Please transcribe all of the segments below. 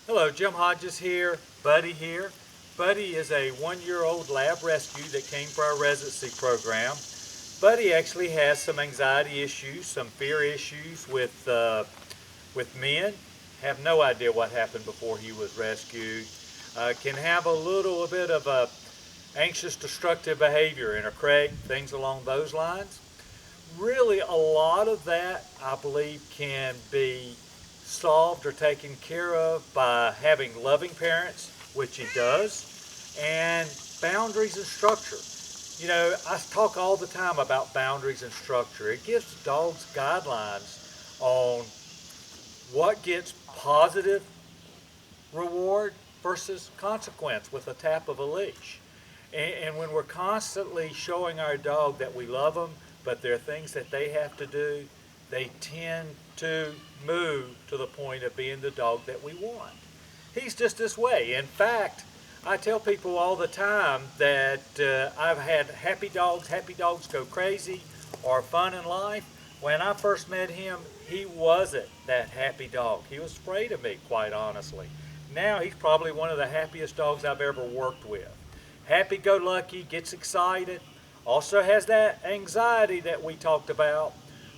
Hello, Jim Hodges here, Buddy here. Buddy is a 1-year-old lab rescue that came for our residency program. Buddy actually has some anxiety issues, some fear issues with men. Have no idea what happened before he was rescued. Can have a little bit of a anxious destructive behavior in a crate, things along those lines. Really, a lot of that, I believe, can be solved or taken care of by having loving parents, which he does, and boundaries and structure. You know, I talk all the time about boundaries and structure. It gives dogs guidelines on what gets positive reward versus consequence with a tap of a leash. And when we're constantly showing our dog that we love them, but there are things that they have to do, they tend to move to the point of being the dog that we want. He's just this way. In fact, I tell people all the time that I've had happy dogs go crazy or fun in life. When I first met him, he wasn't that happy dog. He was afraid of me, quite honestly. Now he's probably one of the happiest dogs I've ever worked with. Happy-go-lucky, gets excited, also has that anxiety that we talked about.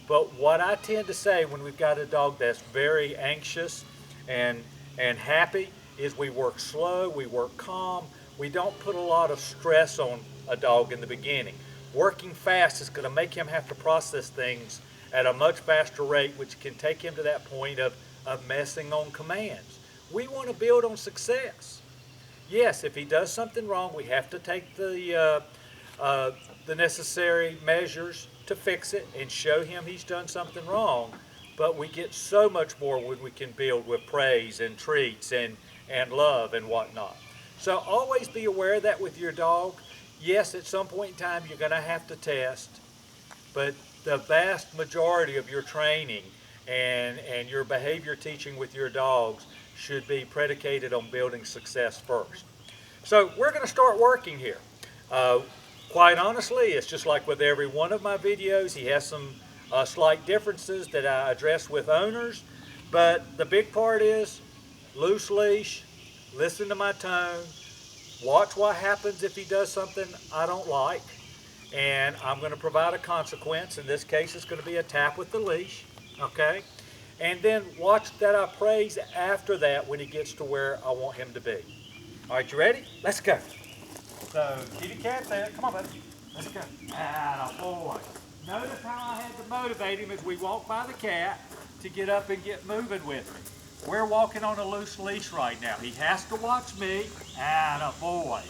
But what I tend to say when we've got a dog that's very anxious and, and happy is we work slow, we work calm. We don't put a lot of stress on a dog in the beginning. Working fast is going to make him have to process things at a much faster rate, which can take him to that point of messing on commands. We want to build on success. Yes, if he does something wrong, we have to take the necessary measures to fix it and show him he's done something wrong. But we get so much more when we can build with praise and treats and love and whatnot. So always be aware of that with your dog. Yes, at some point in time you're going to have to test, but the vast majority of your training and your behavior teaching with your dogs should be predicated on building success first. So we're going to start working here. Quite honestly, it's just like with every one of my videos. He has some slight differences that I address with owners, but the big part is loose leash, listen to my tone, watch what happens if he does something I don't like, and I'm going to provide a consequence. In this case, it's going to be a tap with the leash, okay? And then watch that I praise after that when he gets to where I want him to be. All right, you ready? Let's go. So, kitty cat there. Come on, buddy. Let's go. Atta boy. Notice how I had to motivate him as we walk by the cat to get up and get moving with me. We're walking on a loose leash right now. He has to watch me. Atta boy.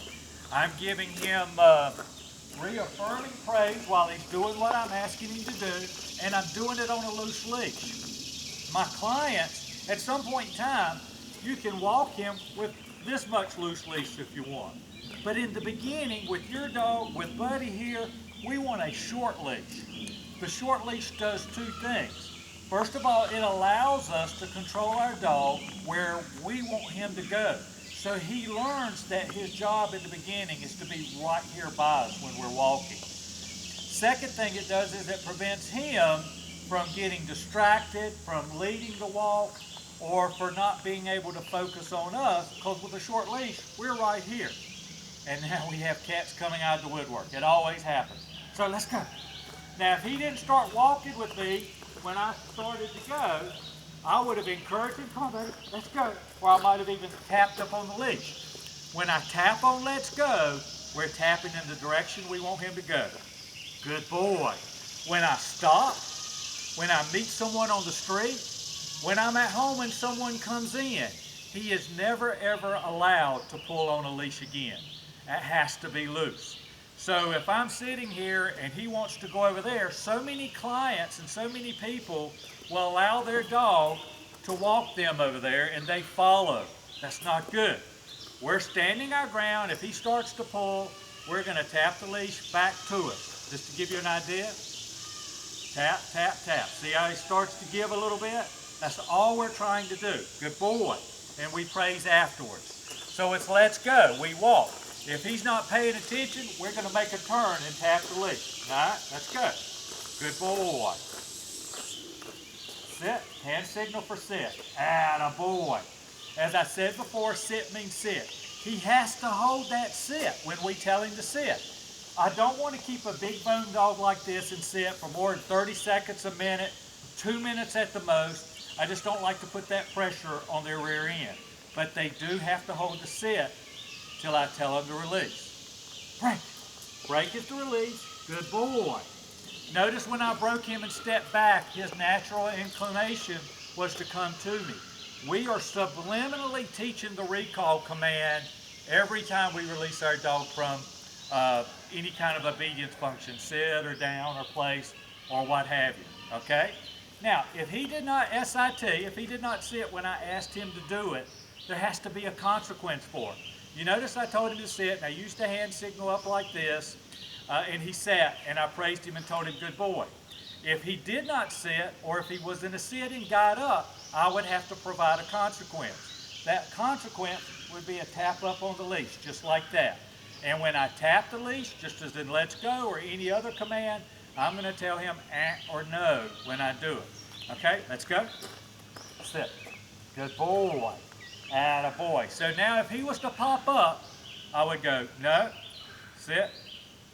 I'm giving him reaffirming praise while he's doing what I'm asking him to do, and I'm doing it on a loose leash. My clients, at some point in time, you can walk him with this much loose leash if you want. But in the beginning, with your dog, with Buddy here, we want a short leash. The short leash does two things. First of all, it allows us to control our dog where we want him to go. So he learns that his job in the beginning is to be right here by us when we're walking. Second thing it does is it prevents him from getting distracted, from leading the walk, or for not being able to focus on us, because with a short leash, we're right here. And now we have cats coming out of the woodwork. It always happens. So let's go. Now, if he didn't start walking with me when I started to go, I would have encouraged him, come on, baby, let's go. Or I might have even tapped up on the leash. When I tap on let's go, we're tapping in the direction we want him to go. Good boy. When I stop, when I meet someone on the street, when I'm at home and someone comes in, he is never ever allowed to pull on a leash again. It has to be loose. So if I'm sitting here and he wants to go over there, so many clients and so many people will allow their dog to walk them over there and they follow. That's not good. We're standing our ground. If he starts to pull, we're going to tap the leash back to us. Just to give you an idea. Tap, tap, tap. See how he starts to give a little bit? That's all we're trying to do. Good boy. And we praise afterwards. So it's let's go. We walk. If he's not paying attention, we're going to make a turn and tap the leash. All right? Let's go. Good boy. Sit. Hand signal for sit. Atta boy. As I said before, sit means sit. He has to hold that sit when we tell him to sit. I don't want to keep a big bone dog like this and sit for more than 30 seconds a minute, 2 minutes at the most. I just don't like to put that pressure on their rear end. But they do have to hold the sit till I tell them to release. Break. Break is to release. Good boy. Notice when I broke him and stepped back, his natural inclination was to come to me. We are subliminally teaching the recall command every time we release our dog from any kind of obedience function, sit or down or place or what have you, okay? Now, if he did not SIT, if he did not sit when I asked him to do it, there has to be a consequence for it. You notice I told him to sit, and I used the hand signal up like this, and he sat, and I praised him and told him, good boy. If he did not sit, or if he was in a sit and got up, I would have to provide a consequence. That consequence would be a tap up on the leash, just like that. And when I tap the leash, just as in let's go or any other command, I'm going to tell him or no when I do it. Okay, let's go. Sit. Good boy. Attaboy. So now if he was to pop up, I would go, no, sit,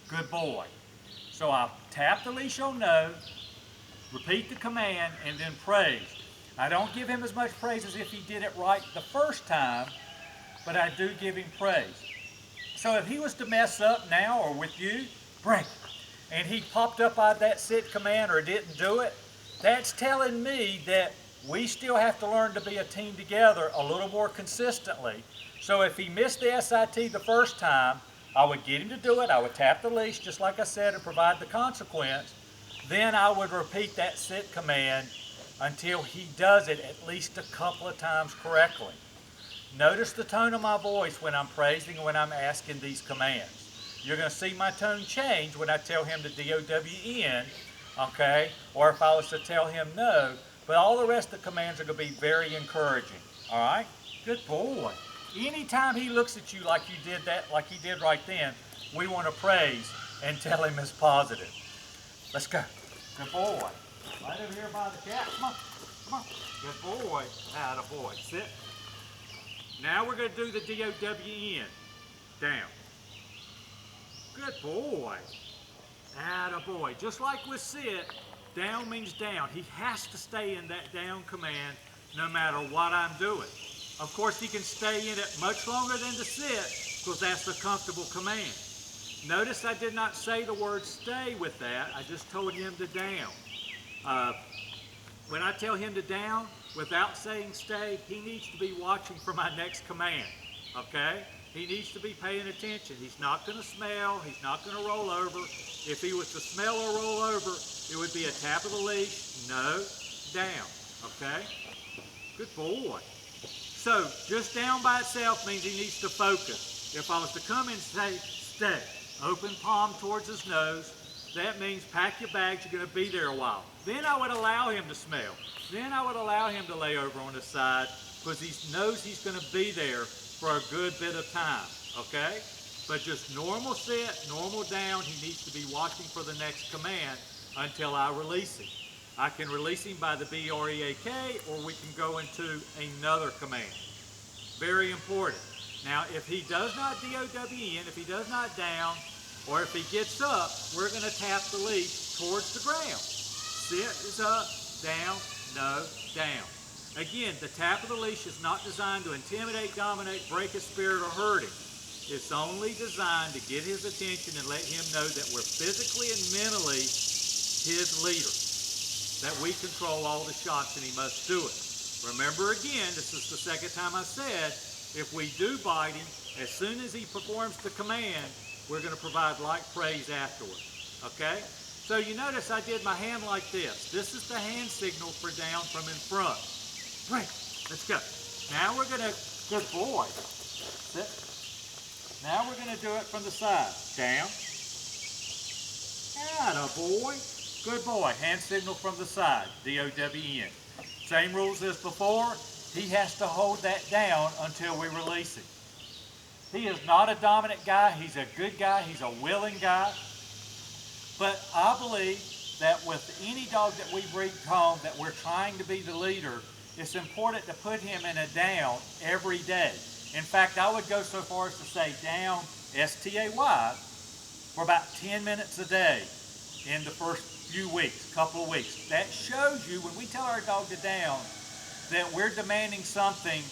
good boy. So I tap the leash on no, repeat the command, and then praise. I don't give him as much praise as if he did it right the first time, but I do give him praise. So if he was to mess up now or with you, break, and he popped up on that sit command or didn't do it, that's telling me that we still have to learn to be a team together a little more consistently. So if he missed the SIT the first time, I would get him to do it. I would tap the leash, just like I said, and provide the consequence. Then I would repeat that sit command until he does it at least a couple of times correctly. Notice the tone of my voice when I'm praising and when I'm asking these commands. You're going to see my tone change when I tell him to DOWN, okay, or if I was to tell him no, but all the rest of the commands are going to be very encouraging, all right? Good boy. Anytime he looks at you like you did that, like he did right then, we want to praise and tell him it's positive. Let's go. Good boy. Right over here by the cat. Come on. Come on. Good boy. Attaboy. Sit. Now we're going to do the DOWN. Down. Good boy. Attaboy. Just like with sit, down means down. He has to stay in that down command no matter what I'm doing. Of course, he can stay in it much longer than the sit because that's a comfortable command. Notice I did not say the word stay with that. I just told him to down. When I tell him to down, without saying stay, he needs to be watching for my next command, okay? He needs to be paying attention. He's not going to smell. He's not going to roll over. If he was to smell or roll over, it would be a tap of the leash, no, down, okay? Good boy. So, just down by itself means he needs to focus. If I was to come and say, stay, open palm towards his nose, that means pack your bags, you're going to be there a while. Then I would allow him to smell. Then I would allow him to lay over on his side because he knows he's going to be there for a good bit of time, okay? But just normal sit, normal down, he needs to be watching for the next command until I release him. I can release him by the BREAK, or we can go into another command. Very important. Now, if he does not DOWN, if he does not down, or if he gets up, we're going to tap the leash towards the ground. Sit is up, down, no, down. Again, the tap of the leash is not designed to intimidate, dominate, break his spirit, or hurt him. It's only designed to get his attention and let him know that we're physically and mentally his leader, that we control all the shots and he must do it. Remember again, this is the second time I said, if we do bite him, as soon as he performs the command, we're going to provide like praise afterward, okay? So you notice I did my hand like this. This is the hand signal for down from in front. Right, let's go. Now we're going to, good boy, sit. Now we're going to do it from the side. Down. Attaboy. Good boy. Hand signal from the side. DOWN. Same rules as before. He has to hold that down until we release him. He is not a dominant guy. He's a good guy. He's a willing guy. But I believe that with any dog that we bring home that we're trying to be the leader, it's important to put him in a down every day. In fact, I would go so far as to say down, S-T-A-Y, for about 10 minutes a day in the first few weeks, couple of weeks. That shows you, when we tell our dog to down, that we're demanding something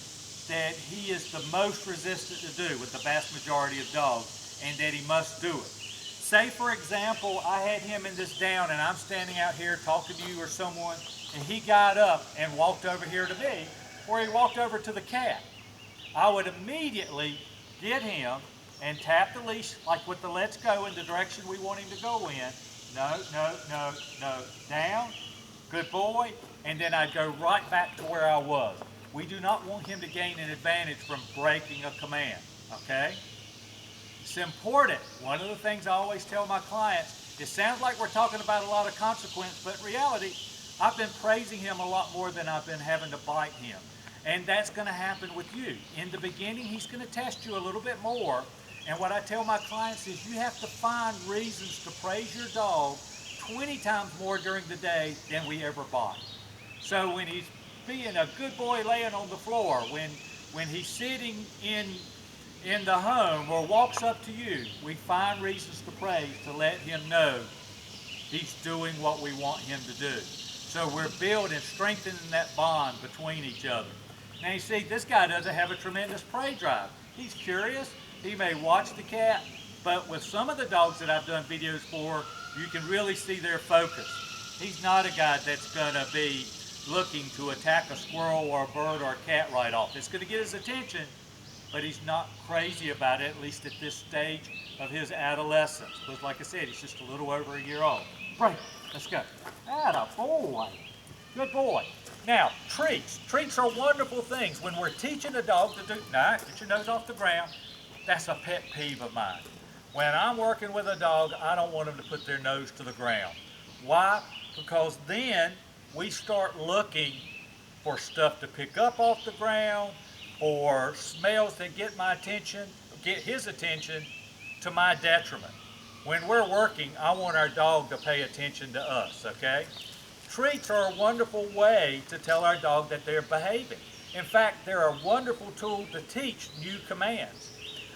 that he is the most resistant to do with the vast majority of dogs, and that he must do it. Say, for example, I had him in this down, and I'm standing out here talking to you or someone, and he got up and walked over here to me, or he walked over to the cat. I would immediately get him and tap the leash, like with the let's go, in the direction we want him to go in. No, no, no, no, down, good boy, and then I'd go right back to where I was. We do not want him to gain an advantage from breaking a command, okay? It's important. One of the things I always tell my clients, it sounds like we're talking about a lot of consequence, but in reality, I've been praising him a lot more than I've been having to bite him. And that's going to happen with you. In the beginning, he's going to test you a little bit more. And what I tell my clients is you have to find reasons to praise your dog 20 times more during the day than we ever bite. So when he's being a good boy laying on the floor, when he's sitting in the home or walks up to you, we find reasons to praise to let him know he's doing what we want him to do. So we're building, strengthening that bond between each other. Now you see, this guy doesn't have a tremendous prey drive. He's curious. He may watch the cat, but with some of the dogs that I've done videos for, you can really see their focus. He's not a guy that's going to be looking to attack a squirrel or a bird or a cat right off. It's going to get his attention, but he's not crazy about it, at least at this stage of his adolescence. Because like I said, he's just a little over a year old. Right, let's go. Atta boy. Good boy. Now, treats. Treats are wonderful things. When we're teaching a dog to do, nah, get your nose off the ground. That's a pet peeve of mine. When I'm working with a dog, I don't want them to put their nose to the ground. Why? Because then we start looking for stuff to pick up off the ground, or smells that get my attention, get his attention, to my detriment. When we're working, I want our dog to pay attention to us, okay? Treats are a wonderful way to tell our dog that they're behaving. In fact, they're a wonderful tool to teach new commands.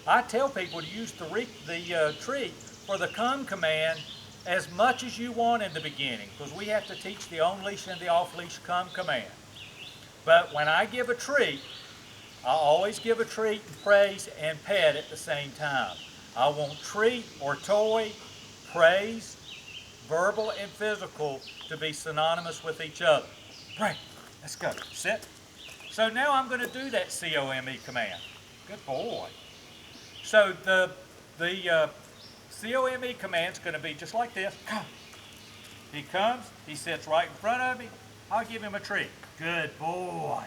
I tell people to use the treat for the come command as much as you want in the beginning, because we have to teach the on-leash and the off-leash come command. But when I give a treat, I always give a treat and praise and pet at the same time. I want treat or toy, praise, verbal and physical, to be synonymous with each other. Right, let's go. Sit. So now I'm going to do that COME command. Good boy. So the COME command is going to be just like this. Come. He comes, he sits right in front of me. I'll give him a treat. Good boy.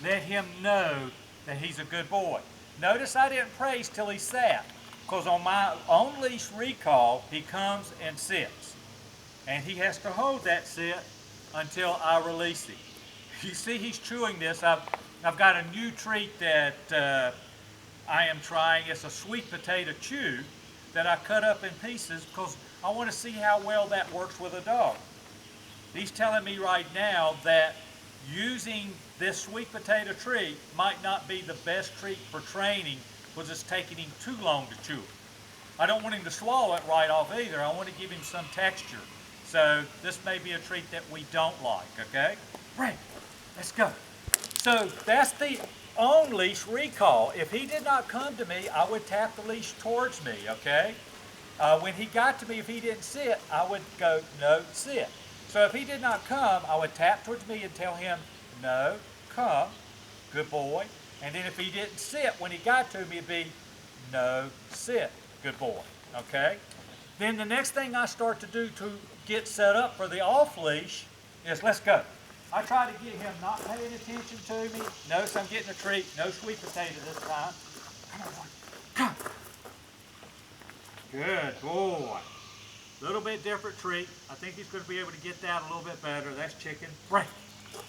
Let him know that he's a good boy. Notice I didn't praise till he sat, because on my on-leash recall, he comes and sits. And he has to hold that sit until I release him. You see he's chewing this. I've got a new treat that I am trying. It's a sweet potato chew that I cut up in pieces because I want to see how well that works with a dog. He's telling me right now that using this sweet potato treat might not be the best treat for training because it's taking him too long to chew it. I don't want him to swallow it right off either. I want to give him some texture. So this may be a treat that we don't like, okay? Right, let's go. So that's the on-leash recall. If he did not come to me, I would tap the leash towards me, okay? When he got to me, if he didn't sit, I would go, no, sit. So if he did not come, I would tap towards me and tell him, no, come, good boy. And then if he didn't sit, when he got to me, it'd be, no, sit, good boy, okay? Then the next thing I start to do to get set up for the off-leash is, let's go. I try to get him not paying attention to me. Notice I'm getting a treat. No sweet potato this time. Come on, boy. Come. Good boy. A little bit different treat. I think he's going to be able to get that a little bit better. That's chicken. Break.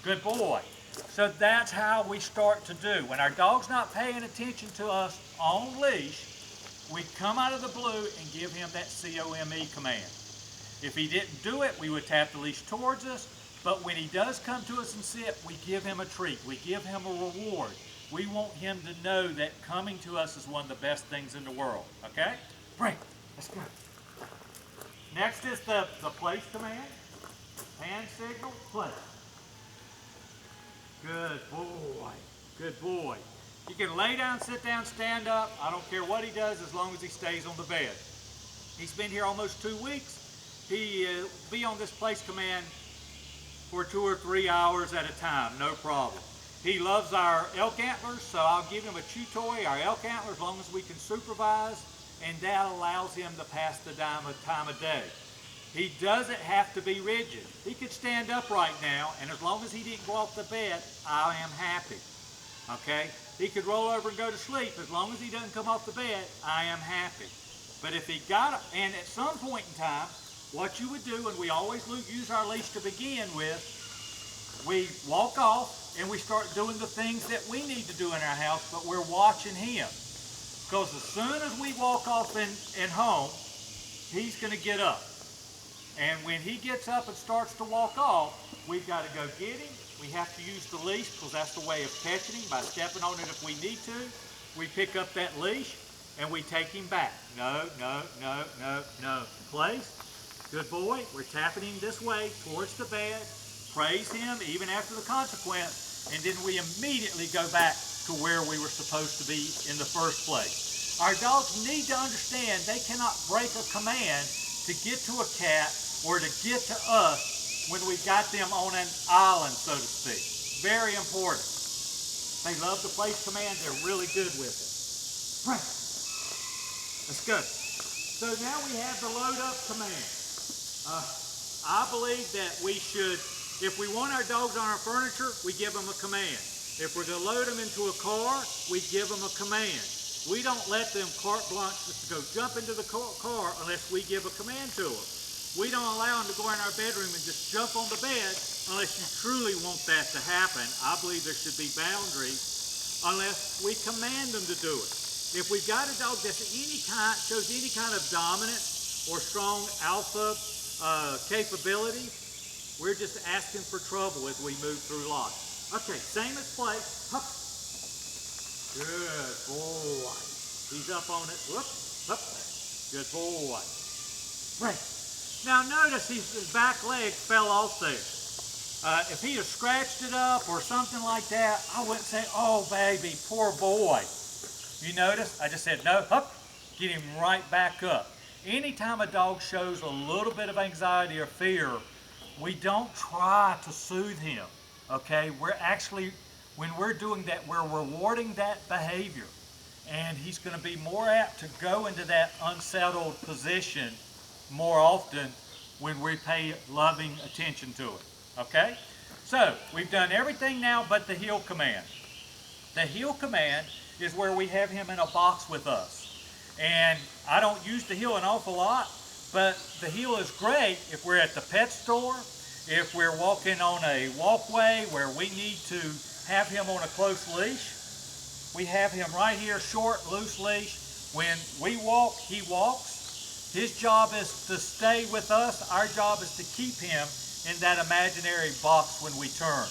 Good boy. So that's how we start to do. When our dog's not paying attention to us on leash, we come out of the blue and give him that COME command. If he didn't do it, we would tap the leash towards us. But when he does come to us and sit, we give him a treat. We give him a reward. We want him to know that coming to us is one of the best things in the world. Okay? Break. Let's go. Next is the place command. Hand signal, place. Good boy. Good boy. He can lay down, sit down, stand up. I don't care what he does as long as he stays on the bed. He's been here almost 2 weeks. He'll be on this place command for 2 or 3 hours at a time, no problem. He loves our elk antlers, so I'll give him a chew toy, our elk antlers, as long as we can supervise, and that allows him to pass the time of day. He doesn't have to be rigid. He could stand up right now, and as long as he didn't go off the bed, I am happy. Okay? He could roll over and go to sleep. As long as he doesn't come off the bed, I am happy. But if he got up, and at some point in time, what you would do, and we always use our leash to begin with, we walk off and we start doing the things that we need to do in our house, but we're watching him. Because as soon as we walk off and home, he's going to get up. And when he gets up and starts to walk off, we've got to go get him. We have to use the leash because that's the way of catching him, by stepping on it if we need to. We pick up that leash and we take him back. No, no, no, no, no. Place. Good boy. We're tapping him this way towards the bed. Praise him even after the consequence. And then we immediately go back to where we were supposed to be in the first place. Our dogs need to understand they cannot break a command to get to a cat or to get to us when we've got them on an island, so to speak. Very important. They love the place command. They're really good with it. Right. Let's go. So now we have the load up command. I believe that we should, if we want our dogs on our furniture, we give them a command. If we're to load them into a car, we give them a command. We don't let them carte blanche just to go jump into the car unless we give a command to them. We don't allow them to go in our bedroom and just jump on the bed unless you truly want that to happen. I believe there should be boundaries unless we command them to do it. If we've got a dog that's shows any kind of dominance or strong alpha capability, we're just asking for trouble as we move through life. Okay, same as play. Hup. Good boy. He's up on it. Whoop. Hup. Good boy. Right. Now notice his back leg fell off there. If he had scratched it up or something like that, I wouldn't say, oh baby, poor boy. You notice? I just said, no, hup, get him right back up. Anytime a dog shows a little bit of anxiety or fear, we don't try to soothe him, okay? We're actually, when we're doing that, we're rewarding that behavior. And he's going to be more apt to go into that unsettled position more often when we pay loving attention to it, okay? So, we've done everything now but the heel command. The heel command is where we have him in a box with us. And I don't use the heel an awful lot, but the heel is great if we're at the pet store, if we're walking on a walkway where we need to have him on a close leash. We have him right here, short, loose leash. When we walk, he walks. His job is to stay with us. Our job is to keep him in that imaginary box when we turn.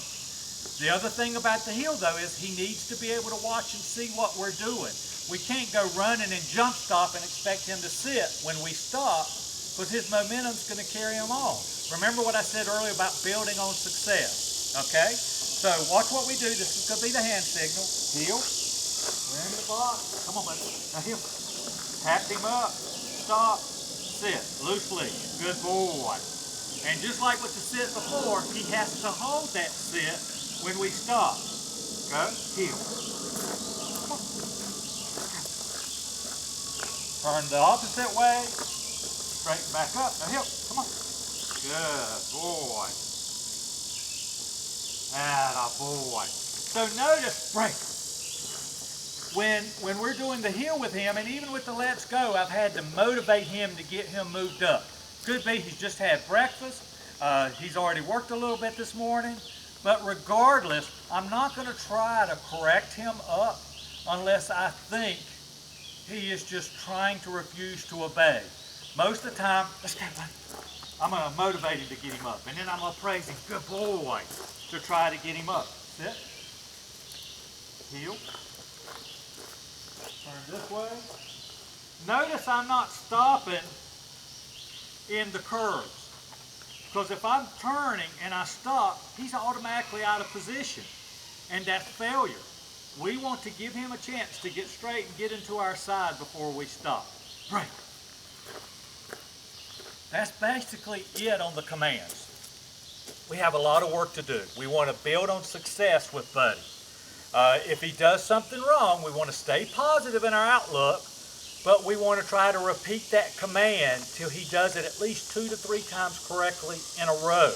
The other thing about the heel, though, is he needs to be able to watch and see what we're doing. We can't go running and jump stop and expect him to sit when we stop, because his momentum's going to carry him on. Remember what I said earlier about building on success, okay? So watch what we do. This is going to be the hand signal. Heel. We're in the box. Come on, buddy. Now heel. Tap him up. Stop. Sit. Loose leash. Good boy. And just like with the sit before, he has to hold that sit when we stop. Go. Heel. Come on. Turn the opposite way. Straighten back up. Now heel. Come on. Good boy. Atta boy. So notice, break. When we're doing the heel with him, and even with the let's go, I've had to motivate him to get him moved up. Could be he's just had breakfast. He's already worked a little bit this morning. But regardless, I'm not going to try to correct him up unless I think he is just trying to refuse to obey. Most of the time, let's go, buddy. I'm going to motivate him to get him up. And then I'm going to praise him, good boy, to try to get him up. Sit. Heel. Turn this way. Notice I'm not stopping in the curves. Because if I'm turning and I stop, he's automatically out of position. And that's failure. We want to give him a chance to get straight and get into our side before we stop. Break. That's basically it on the commands. We have a lot of work to do. We want to build on success with Buddy. If he does something wrong, we want to stay positive in our outlook, but we want to try to repeat that command till he does it at least 2 to 3 times correctly in a row.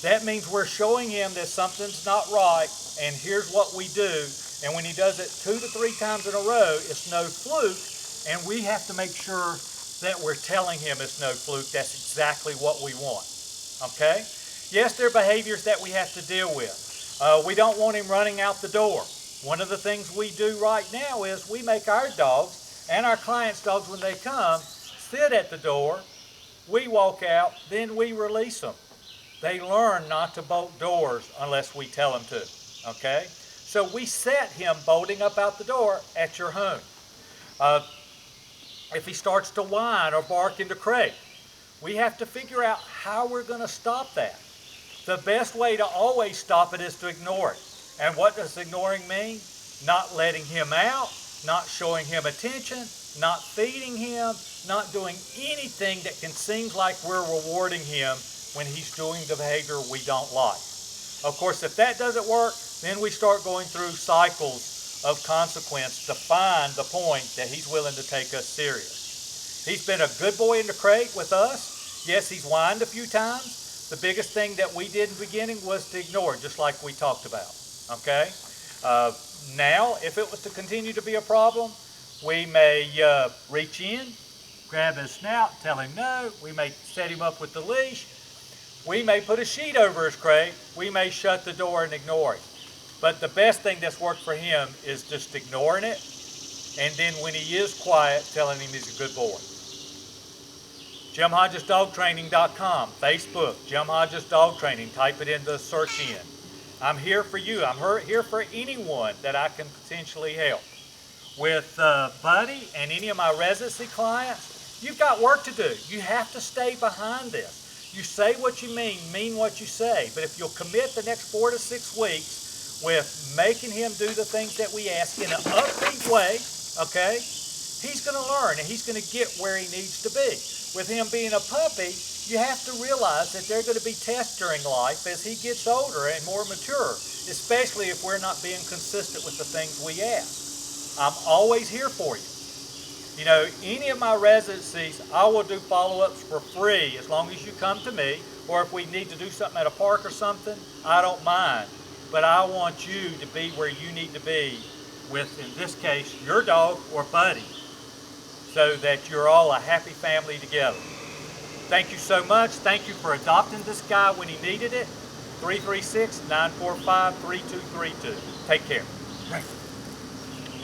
That means we're showing him that something's not right, and here's what we do. And when he does it 2 to 3 times in a row, it's no fluke, and we have to make sure that we're telling him it's no fluke. That's exactly what we want. Okay? Yes, there are behaviors that we have to deal with. We don't want him running out the door. One of the things we do right now is we make our dogs and our clients' dogs, when they come, sit at the door. We walk out, then we release them. They learn not to bolt doors unless we tell them to. Okay? So we set him bolting up out the door at your home. If he starts to whine or bark in the crate, we have to figure out how we're going to stop that. The best way to always stop it is to ignore it. And what does ignoring mean? Not letting him out, not showing him attention, not feeding him, not doing anything that can seem like we're rewarding him when he's doing the behavior we don't like. Of course, if that doesn't work, then we start going through cycles of consequence to find the point that he's willing to take us serious. He's been a good boy in the crate with us. Yes, he's whined a few times. The biggest thing that we did in the beginning was to ignore it, just like we talked about. Okay? Now, if it was to continue to be a problem, we may reach in, grab his snout, tell him no. We may set him up with the leash. We may put a sheet over his crate. We may shut the door and ignore it. But the best thing that's worked for him is just ignoring it, and then when he is quiet, telling him he's a good boy. JimHodgesDogTraining.com, Facebook, Jim Hodges Dog Training. Type it in the search in. I'm here for you. I'm here for anyone that I can potentially help. With Buddy and any of my residency clients, you've got work to do. You have to stay behind this. You say what you mean what you say. But if you'll commit the next 4 to 6 weeks with making him do the things that we ask in an upbeat way, okay, he's going to learn and he's going to get where he needs to be. With him being a puppy, you have to realize that there are going to be tests during life as he gets older and more mature, especially if we're not being consistent with the things we ask. I'm always here for you. You know, any of my residencies, I will do follow-ups for free as long as you come to me, or if we need to do something at a park or something, I don't mind. But I want you to be where you need to be with, in this case, your dog or Buddy, so that you're all a happy family together. Thank you so much. Thank you for adopting this guy when he needed it. 336-945-3232. Take care. Right.